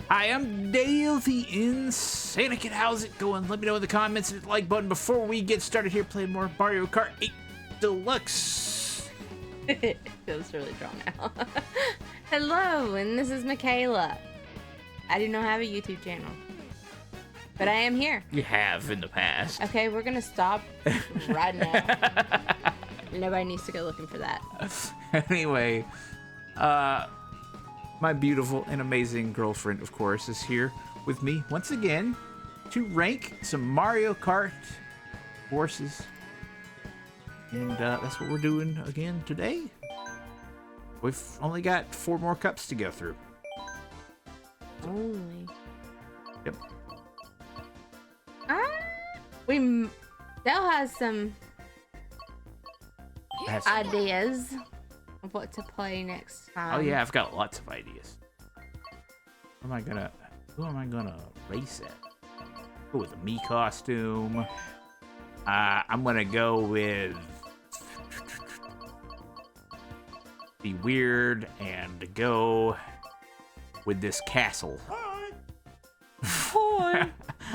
Hi, I'm Dale the Insanocate. How's it going? Let me know in the comments and hit the like button before we get started here playing more Mario Kart 8 Deluxe. It feels really drawn out. Hello, and this is Michaela. I do not have a YouTube channel, but I am here. You have in the past. Okay, we're gonna stop right now. Nobody needs to go looking for that. Anyway, my beautiful and amazing girlfriend, of course, is here with me once again to rank some Mario Kart horses. And that's what we're doing again today. We've only got 4 more cups to go through. Only. Yep. Dell has some ideas of what to play next time. Oh yeah, I've got lots of ideas. Who am I gonna race at? Go with a me costume. I'm gonna go with be weird and go with this castle. Hi.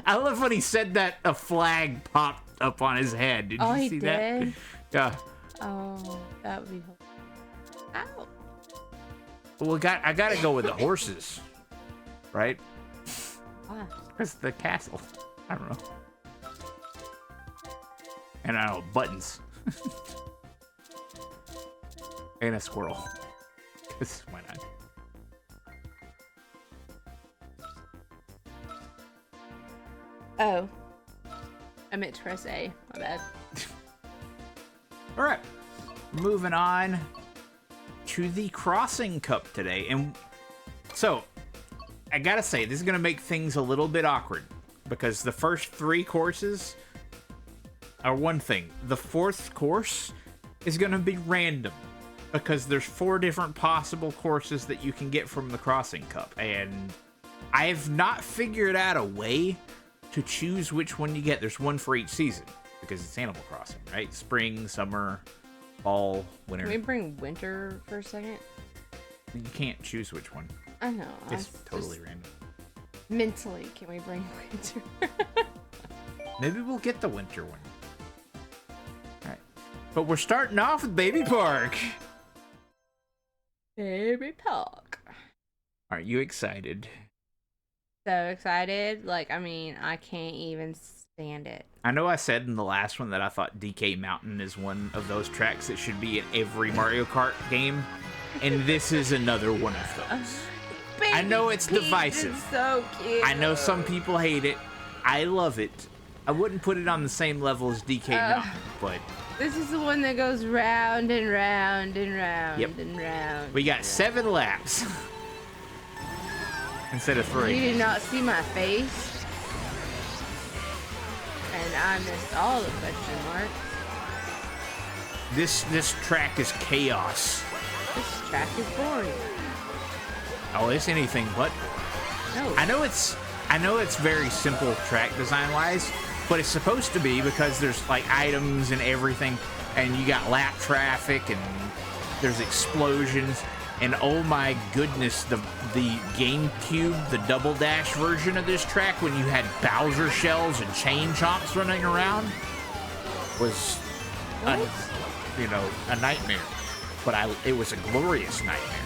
I love when he said that a flag popped up on his head. Did you see that? Did? Yeah. Oh, that would be. Ow. Well, I gotta go with the horses, right? Why? Because the castle. I don't know. And I know buttons. And a squirrel. Because why not? Oh. I meant to press A. My bad. All right. Moving on to the Crossing Cup today. And so, I gotta say, this is gonna make things a little bit awkward. Because the first 3 courses are one thing. The 4th course is gonna be random. Because there's 4 different possible courses that you can get from the Crossing Cup. And I have not figured out a way to choose which one you get. There's one for each season. Because it's Animal Crossing, right? Spring, summer, fall, winter. Can we bring winter for a second? You can't choose which one. I know. It's totally random. Mentally, can we bring winter? Maybe we'll get the winter one. Alright. But we're starting off with Baby Park. Baby Park. Are you excited? So excited. Like, I mean, I can't even stand it. I know I said in the last one that I thought DK Mountain is one of those tracks that should be in every Mario Kart game. And this is another one of those. Baby I know it's Peach divisive. is so cute. I know some people hate it. I love it. I wouldn't put it on the same level as DK Mountain, but this is the one that goes round and round and round and round. we got 7 laps instead of 3. You did not see my face. And I missed all the question marks. This track is chaos. This track is boring. Oh, it's anything but. No. I know it's very simple track design wise, but it's supposed to be because there's like items and everything, and you got lap traffic and there's explosions, and oh my goodness, the GameCube, the Double Dash version of this track when you had Bowser shells and chain chomps running around was a nightmare. But it was a glorious nightmare.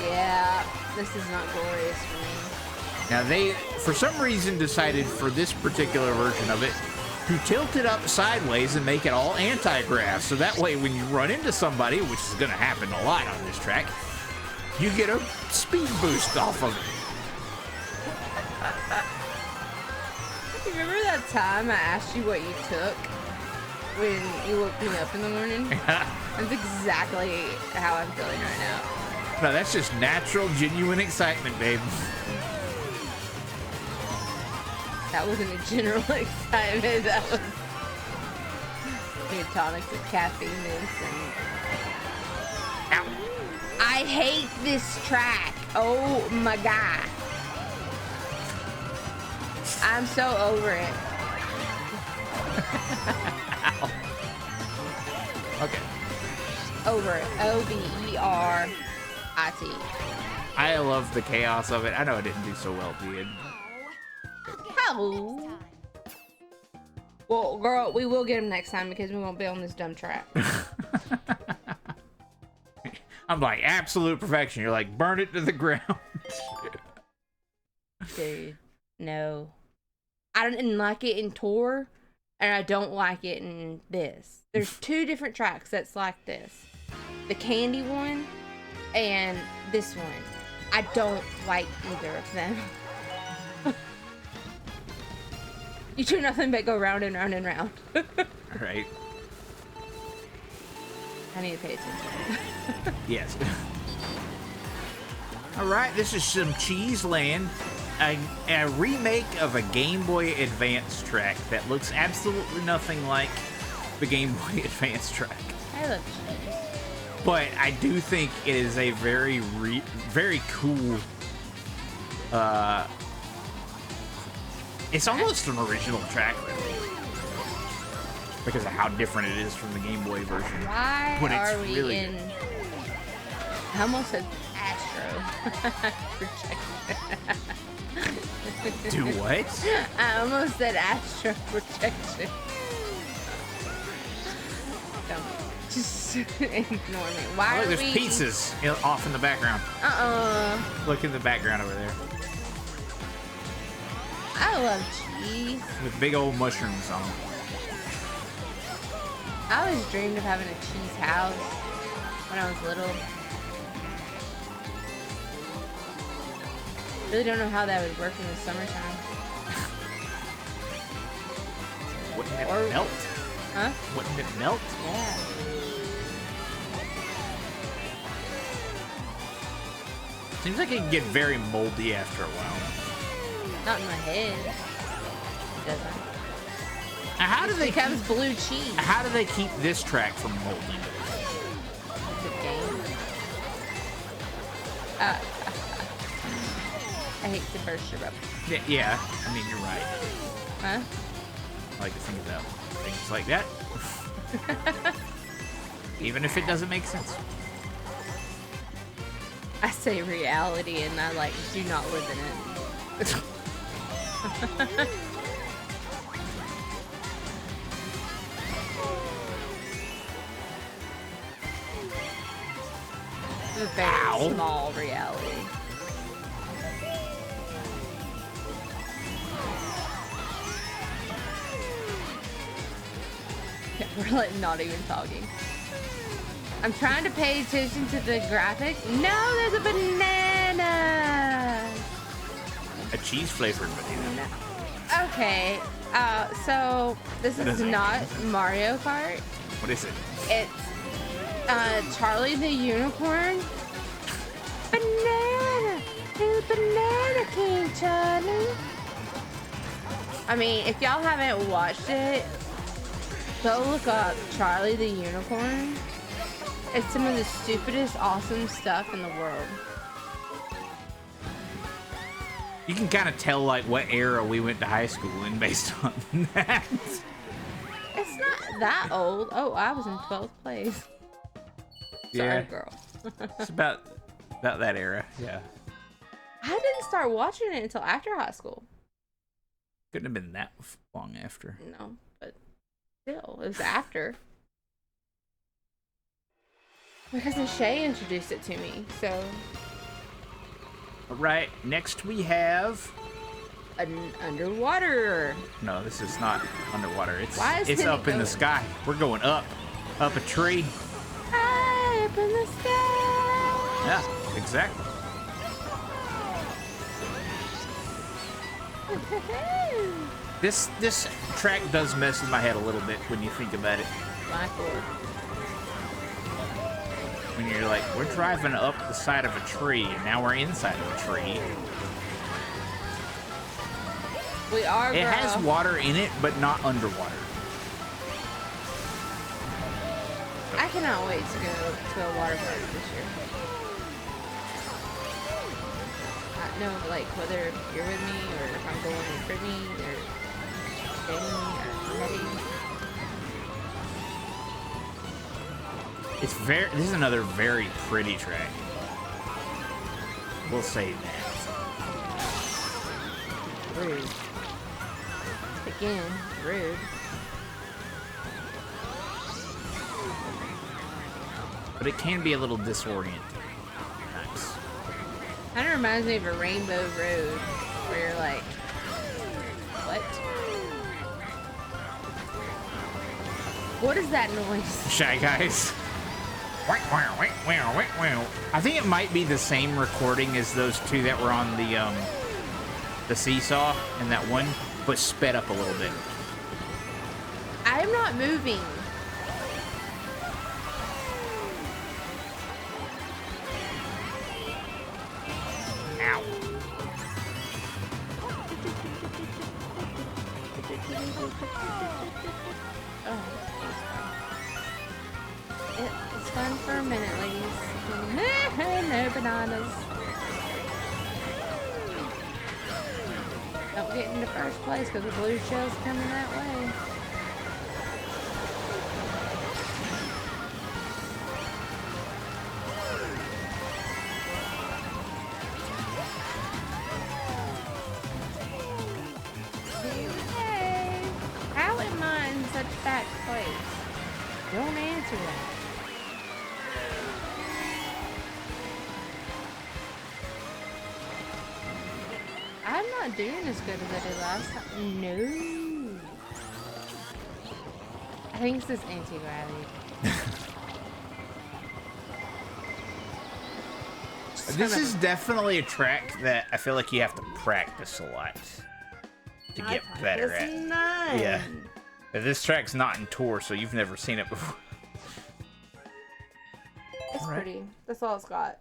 Yeah, this is not glorious for me. Now they, for some reason, decided for this particular version of it to tilt it up sideways and make it all anti-grav. So that way when you run into somebody, which is going to happen a lot on this track, you get a speed boost off of it. Remember that time I asked you what you took when you woke me up in the morning? That's exactly how I'm feeling right now. No, that's just natural, genuine excitement, babe. That wasn't a general excitement. That was tonics with caffeine and Ow. I hate this track. Oh my god. I'm so over it. Ow. Okay. Over it. Overit. see. I love the chaos of it. I know it didn't do so well at the end. Oh. Well, girl, we will get him next time because we won't be on this dumb track. I'm like, absolute perfection. You're like, burn it to the ground. Dude, no. I didn't like it in Tour, and I don't like it in this. There's two different tracks that's like this. The candy one and this one. I don't like either of them. You do nothing but go round and round and round. Right. I need to pay attention. Yes. All right, this is some Cheese Land, a remake of a Game Boy Advance track that looks absolutely nothing like the Game Boy Advance track. I love cheese. But I do think it is a very cool. It's almost an original track, really, because of how different it is from the Game Boy version. Why But it's are we really in... good. I almost said Astro. Projection. Do what? I almost said Astro Projection. Don't. Just ignore me. Why Look, are there's we... pizzas off in the background. Look in the background over there. I love cheese. With big old mushrooms on them. I always dreamed of having a cheese house when I was little. Really don't know how that would work in the summertime. Wouldn't it Or- melt? Huh? Wouldn't it melt? Yeah. Seems like it can get very moldy after a while. Not in my head. It doesn't. Now, how do they Becomes keep, blue cheese. how do they keep this track from molding? Good game. I hate to burst your bubble. Yeah, I mean, you're right. Huh? I like to think about things like that. Even if it doesn't make sense. I say reality and I like do not live in it. It's a very Ow. small reality. Yeah, we're like not even talking. I'm trying to pay attention to the graphic. No, there's a banana. A cheese flavored banana. Okay, so this is doesn't not make Mario Kart. What is it? It's Charlie the Unicorn. Banana, the Banana King, Charlie. I mean, if y'all haven't watched it, go look up Charlie the Unicorn. It's some of the stupidest, awesome stuff in the world. You can kind of tell like what era we went to high school in based on that. It's not that old. Oh, I was in 12th place. Sorry, Yeah. girl. It's about that era. Yeah. I didn't start watching it until after high school. Couldn't have been that long after. No, but still, it was after. My cousin Shay introduced it to me, so All right. Next we have. an underwater. No, this is not underwater. Why is It's it up in the going? sky. We're going up a tree. High up in the sky. Yeah, exactly. This track does mess with my head a little bit when you think about it. My lord. When you're like, we're driving up the side of a tree, and now we're inside of a tree. We are. It has girl. water in it, but not underwater. I cannot wait to go to a water park this year. No, like whether you're with me or if I'm going with Brittany or Jamie or Hetty. This is another very pretty track. We'll save that. Rude. Again, rude. But it can be a little disorienting. Nice. Kind of reminds me of a Rainbow Road, where you're like, what? What is that noise? Shy Guys. I think it might be the same recording as those two that were on the seesaw and that one, but sped up a little bit. I'm not moving. Ow. Oh, it's fun for a minute, ladies. No bananas. Don't get into first place because the blue shell's coming that way. Hey, how am I in such back place? Don't answer that. I'm not doing as good as I did last time. No. I think it's this anti-gravity. This is definitely a track that I feel like you have to practice a lot to get better at. Yeah. This track's not in tour, so you've never seen it before. It's pretty. That's all it's got.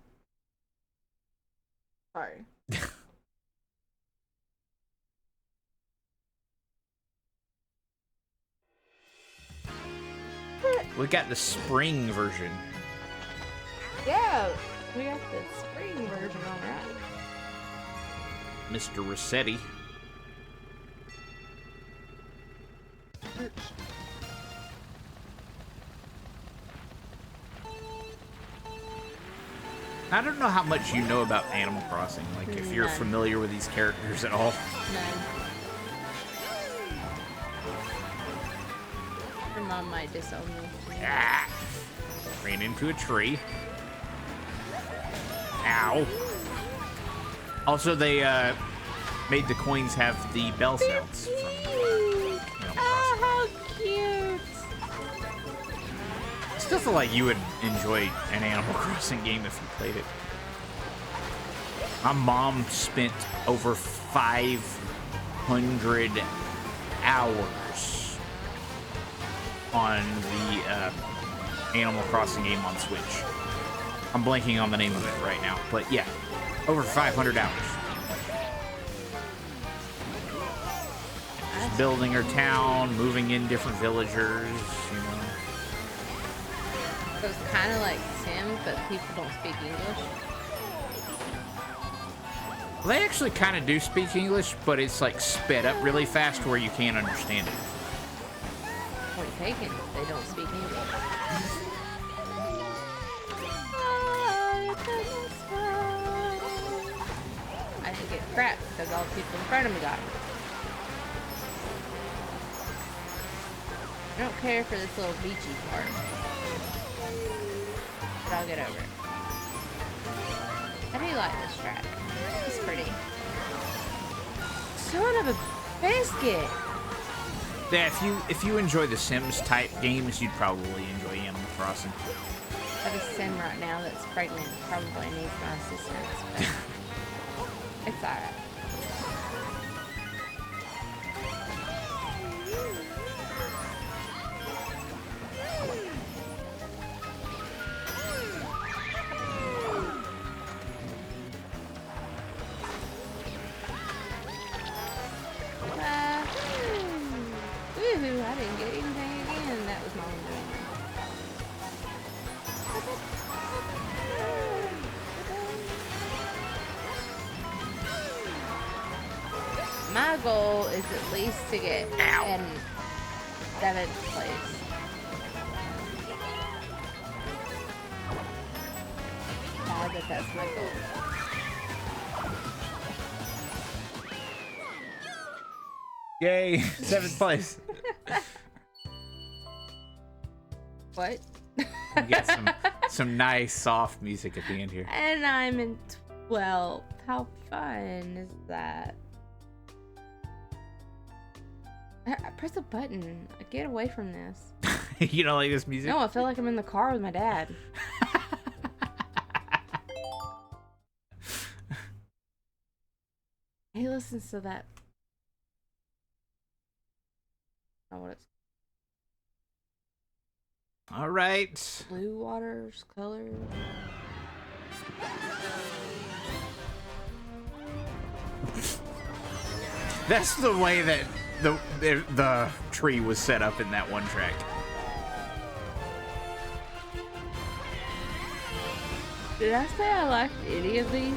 Sorry. We got the spring version. Yeah, we got the spring version, alright. Mr. Rossetti. I don't know how much you know about Animal Crossing, like if you're familiar with these characters at all. None. Your mom might disown me. Ah! Ran into a tree. Ow. Also, they made the coins have the bell sounds. Oh, how cute! Still feel like you would enjoy an Animal Crossing game if you played it. My mom spent over 500 hours on the Animal Crossing game on Switch. I'm blanking on the name of it right now, but yeah, over 500 hours. Just building her town, moving in different villagers, you know. So it's kind of like Sims, but people don't speak English. Well, they actually kind of do speak English, but it's like sped up really fast where you can't understand it. Point taken. They don't speak English. I didn't get crap because all the people in front of me got it. I don't care for this little beachy part. But I'll get over it. I do like this track. It's pretty. Son of a biscuit! Yeah, if you enjoy the Sims type games, you'd probably enjoy Animal Crossing. I have a Sim right now that's pregnant. Probably needs my assistance, but it's alright. Woohoo! I didn't get anything again. That was my own doing. My goal is at least to get in 7th place. I bet that's my goal. Yay, 7th place. What? You get some nice soft music at the end here. And I'm in 12th. How fun is that? I press a button. Get away from this. You don't like this music? No, I feel like I'm in the car with my dad. He listens to that. I don't know what it's All right. Blue Waters color. That's the way that the tree was set up in that one track. Did I say I liked any of these?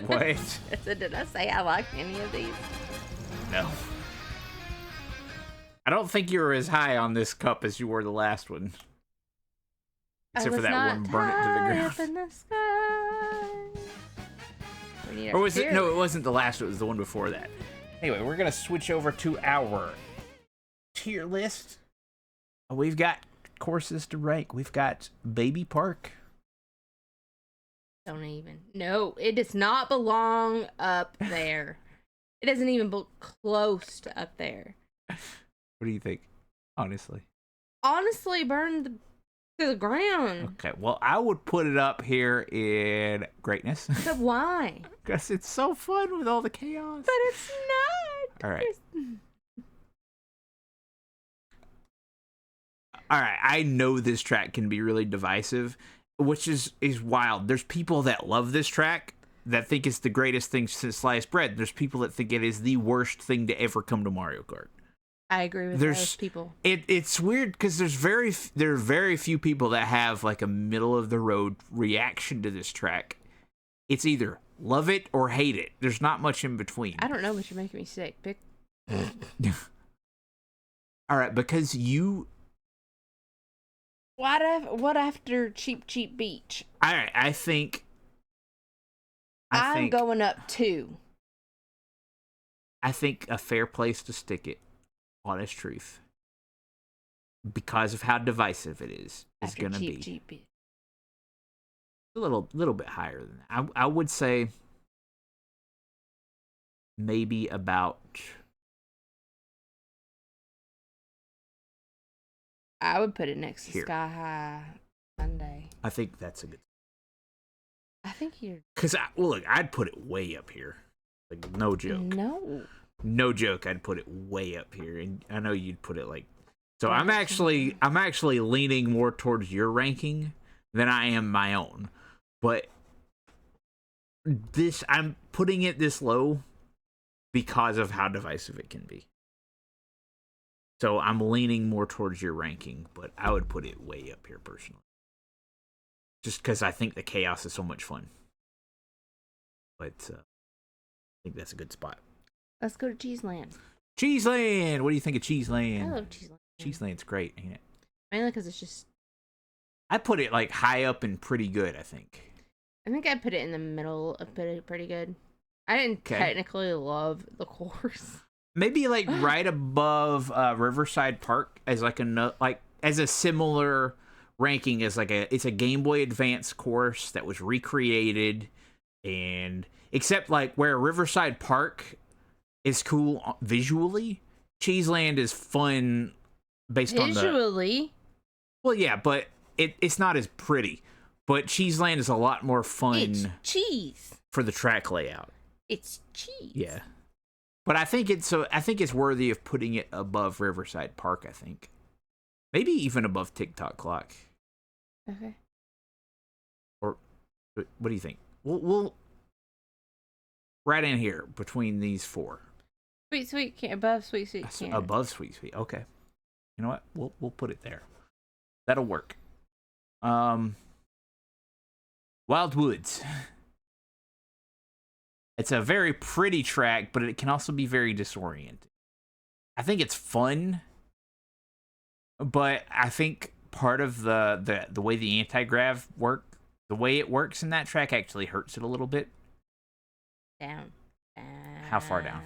What? I said, did I say I liked any of these? No. I don't think you were as high on this cup as you were the last one. Except for that one, burn it to the ground. Up in the sky. Or was it? No, it wasn't the last one. It was the one before that. Anyway, we're going to switch over to our tier list. We've got courses to rank. We've got Baby Park. Don't even. No, it does not belong up there. It doesn't even look close to up there. What do you think? Honestly. Honestly, burned to the ground. Okay, well, I would put it up here in greatness. But why? Because it's so fun with all the chaos. But it's not. All right. All right, I know this track can be really divisive, which is wild. There's people that love this track that think it's the greatest thing since sliced bread. There's people that think it is the worst thing to ever come to Mario Kart. I agree with those people. It's weird because there are very few people that have like a middle of the road reaction to this track. It's either love it or hate it. There's not much in between. I don't know, but you're making me sick. Pick. All right, because you. What after Cheap Cheap Beach? All right, I think I'm going up 2. I think a fair place to stick it, honest truth, because of how divisive it is going to be Cheap Beach. a little bit higher than that. I would say maybe about. I would put it next to Here. Sky High Sunday. I think that's a good. I think you're. Because look, I'd put it way up here, like no joke. No joke. I'd put it way up here, and I know you'd put it like. So I'm actually leaning more towards your ranking than I am my own, but I'm putting it this low because of how divisive it can be. So I'm leaning more towards your ranking, but I would put it way up here personally. Just because I think the chaos is so much fun. But I think that's a good spot. Let's go to Cheeseland. Cheeseland! What do you think of Cheeseland? I love Cheeseland. Cheeseland's great, ain't it? Mainly because it's just. I put it like high up and pretty good, I think. I think I put it in the middle of pretty good. I didn't technically love the course. Maybe like right above Riverside Park as like as a similar ranking as it's a Game Boy Advance course that was recreated, and except like where Riverside Park is cool visually, Cheeseland is fun based on visually. Well, yeah, but it's not as pretty. But Cheeseland is a lot more fun. It's cheese for the track layout. It's cheese. Yeah. But I think it's worthy of putting it above Riverside Park, I think. Maybe even above TikTok Clock. Okay. Or what do you think? We'll right in here between these 4. Sweet above Sweet Canada. Above Sweet. Okay. You know what? We'll put it there. That'll work. Wild Woods. It's a very pretty track, but it can also be very disorienting. I think it's fun, but I think part of the way the anti-grav the way it works in that track actually hurts it a little bit. Down. How far down?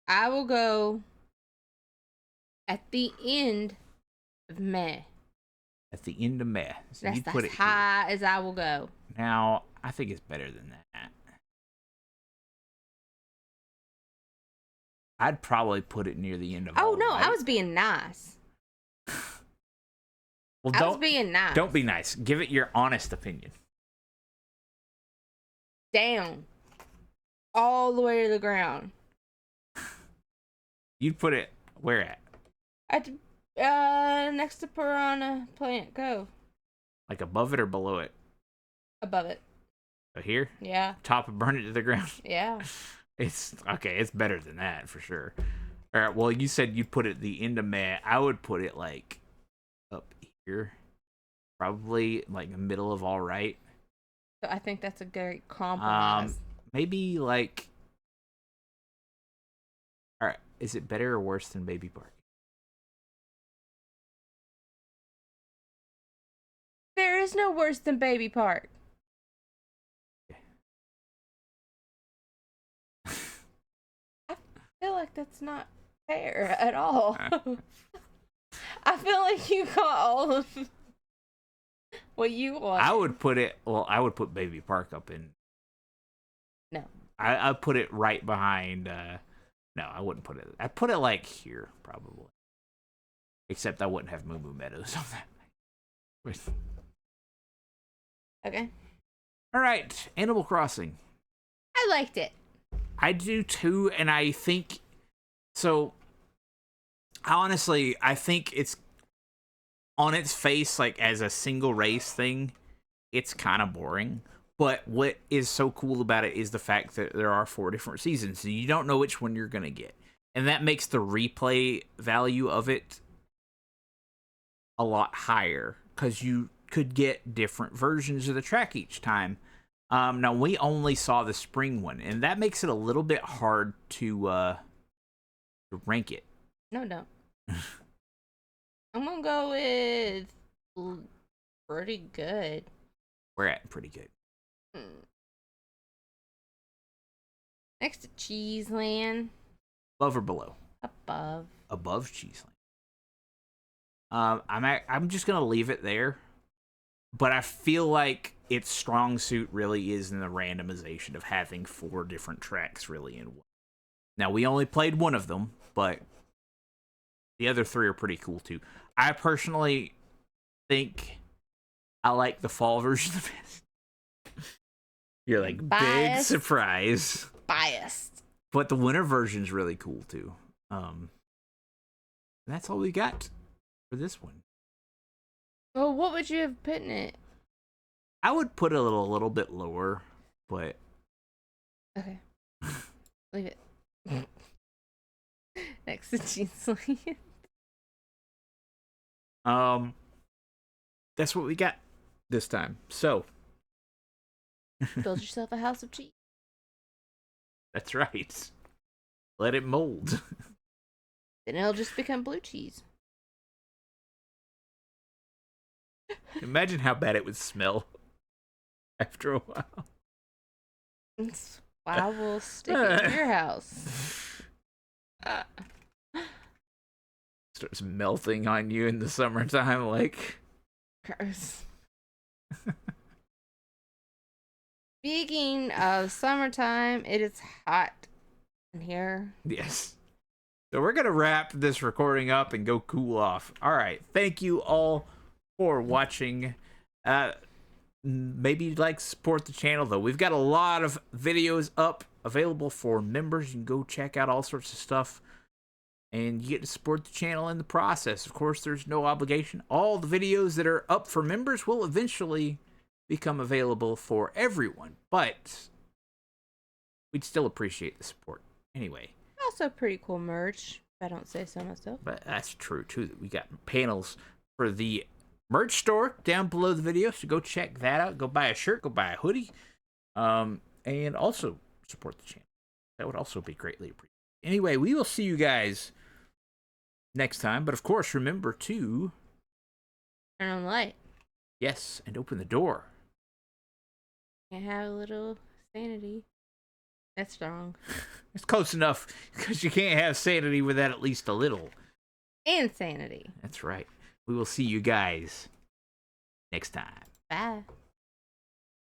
I will go at the end of May. At the end of May. So That's you'd put as it high as I will go. Now, I think it's better than that. I'd probably put it near the end of. Oh no, I was being nice. Well, I was being nice. Don't be nice. Give it your honest opinion. Down. All the way to the ground. You'd put it where at? At next to Piranha Plant Cove. Like above it or below it? Above it. So here? Yeah. Top of burn it to the ground? Yeah. It's okay. It's better than that for sure. All right. Well, you said you put it the end of May. I would put it like up here, probably like the middle of all right. So I think that's a great compromise. Maybe like. All right. Is it better or worse than Baby Park? There is no worse than Baby Park. I feel like that's not fair at all. I feel like you got all of what you want. I would put it. Well, I would put Baby Park up in. No. I put it right behind. No, I wouldn't put it. I'd put it like here, probably. Except I wouldn't have Moo Moo Meadows on that. Okay. All right, Animal Crossing. I liked it. I do too, and I think so. Honestly, I think it's on its face, like as a single race thing, it's kind of boring. But what is so cool about it is the fact that there are 4 different seasons, so you don't know which one you're gonna get, and that makes the replay value of it a lot higher because you could get different versions of the track each time. Now we only saw the spring one, and that makes it a little bit hard to rank it. No. I'm gonna go with pretty good. We're at pretty good. Next to Cheeseland. Above or below? Above. Above Cheeseland. I'm just gonna leave it there, but I feel like its strong suit really is in the randomization of having 4 different tracks really in one. Now we only played one of them, but the other 3 are pretty cool too. I personally think I like the fall version of it. You're like, big surprise. Biased. But the winter version's really cool too. That's all we got for this one. Well, what would you have put in it? I would put it a little bit lower, but okay, leave it next to Cheeseland. That's what we got this time. So build yourself a house of cheese. That's right. Let it mold. Then it'll just become blue cheese. Imagine how bad it would smell after a while. That's why we'll stick it in your house. Starts melting on you in the summertime, like. Gross. Speaking of summertime, it is hot in here. Yes. So we're going to wrap this recording up and go cool off. All right. Thank you all for watching. Maybe you'd like to support the channel, though. We've got a lot of videos up available for members. You can go check out all sorts of stuff. And you get to support the channel in the process. Of course, there's no obligation. All the videos that are up for members will eventually become available for everyone. But we'd still appreciate the support. Anyway. Also pretty cool merch, if I don't say so myself. But that's true, too. We got panels for the merch store down below the video. So go check that out. Go buy a shirt. Go buy a hoodie. And also support the channel. That would also be greatly appreciated. Anyway, we will see you guys next time. But of course, remember to turn on the light. Yes, and open the door. And have a little sanity. That's strong. It's close enough because you can't have sanity without at least a little. Insanity. That's right. We will see you guys next time. Bye.